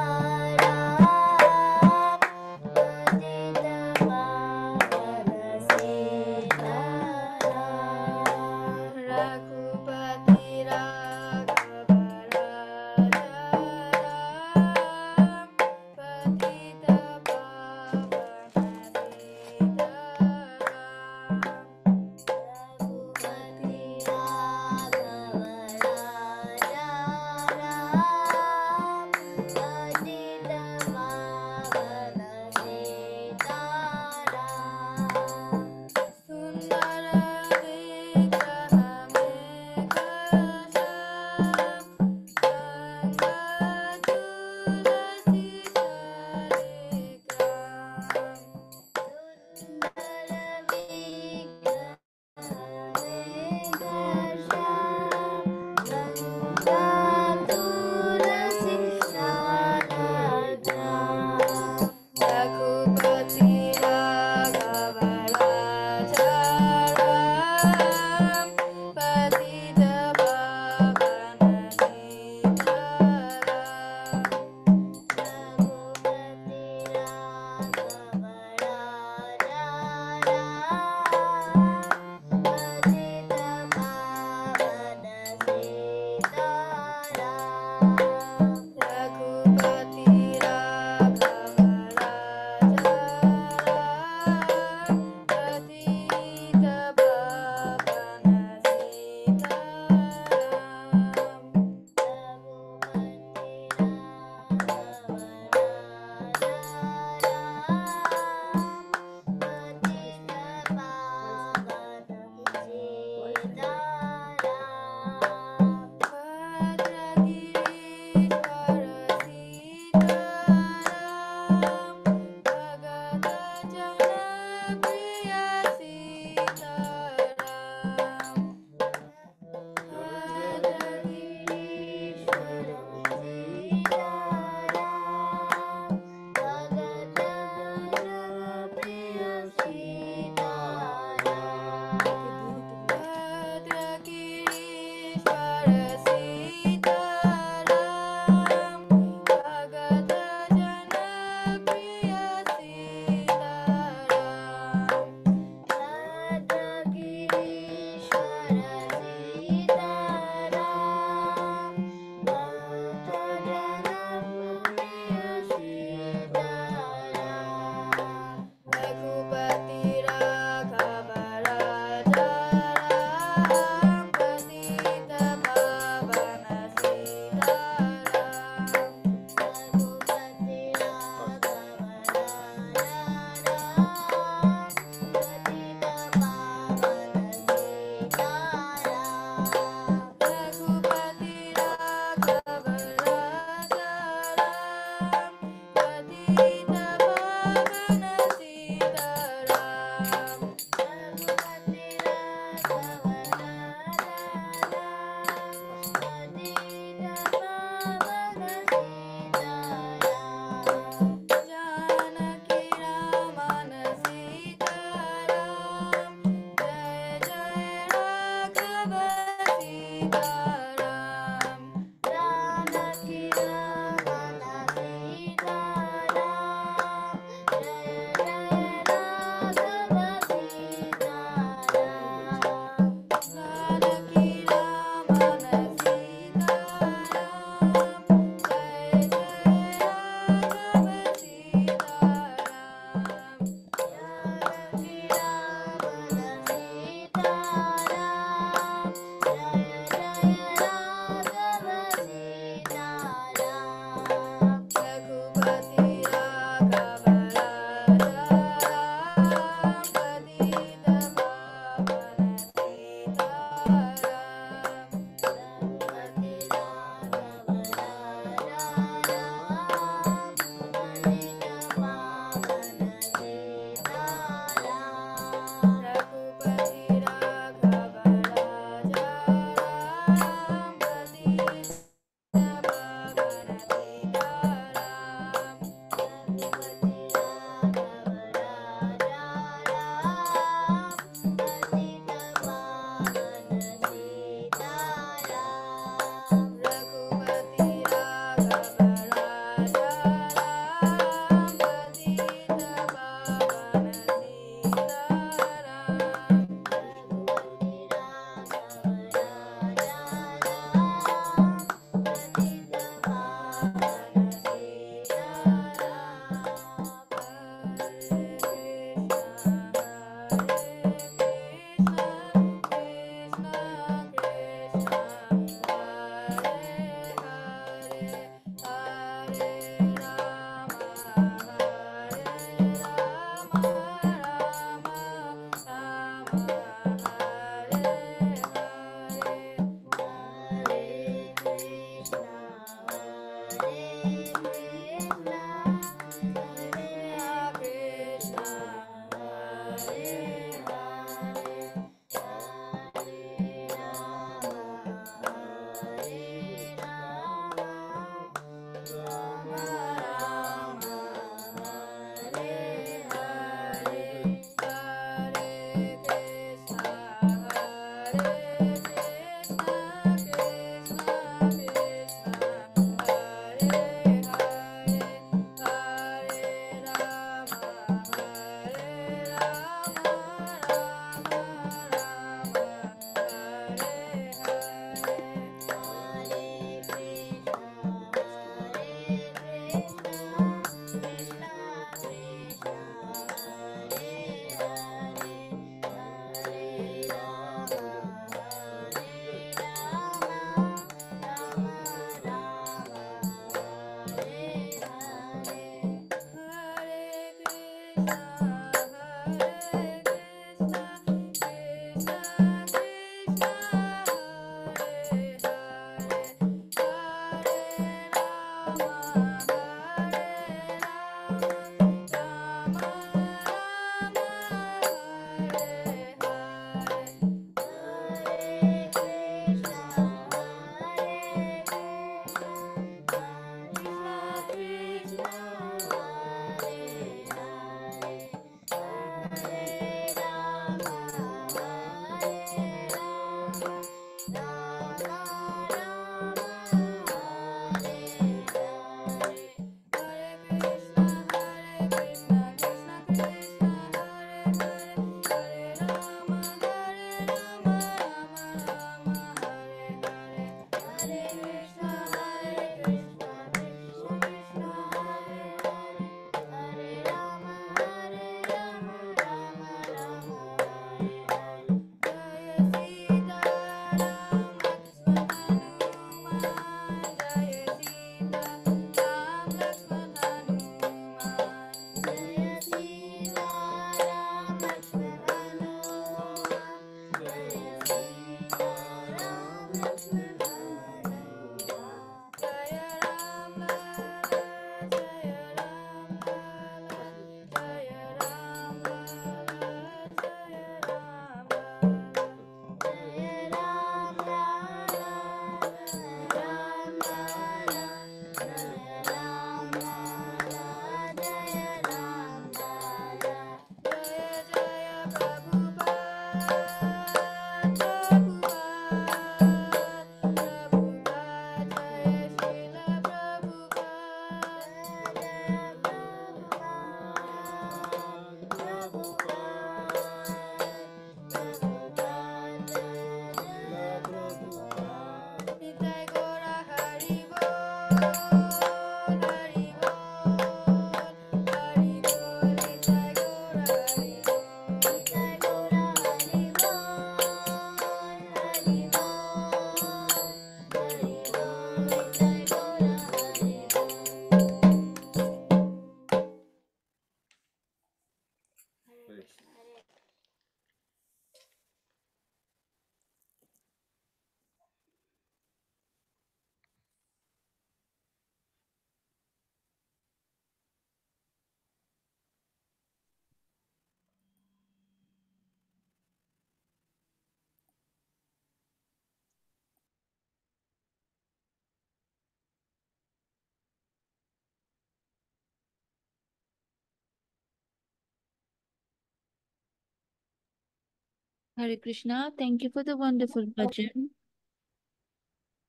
Hare Krishna. Thank you for the wonderful bhajan.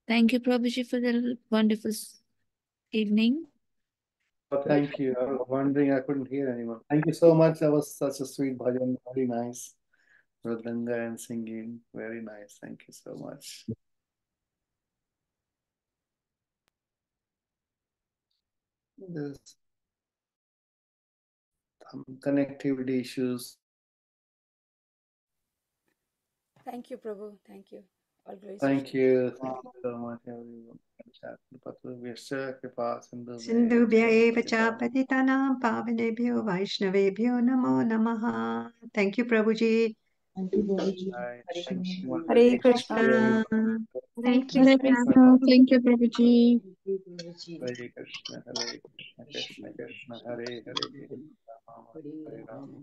Thank you, Prabhuji, for the wonderful evening. Oh, thank you. I was wondering, I couldn't hear anyone. Thank you so much. That was such a sweet bhajan. Very nice. Mridanga and singing. Very nice. Thank you so much. There's some connectivity issues. Thank you, Prabhu. Thank you. All glories. Thank you. Thank you so much, everyone. Sindhubhya eva cha patitanam pavanebhyo Vaishnavebhyo namo namaha. Thank you, Prabhuji. Thank you, Prabhuji. Hare Krishna. Hare Hare Krishna. Krishna. Thank you, Prabhuji. Hare Krishna, Krishna Krishna, Hare Hare, Hare Rama, Hare Rama.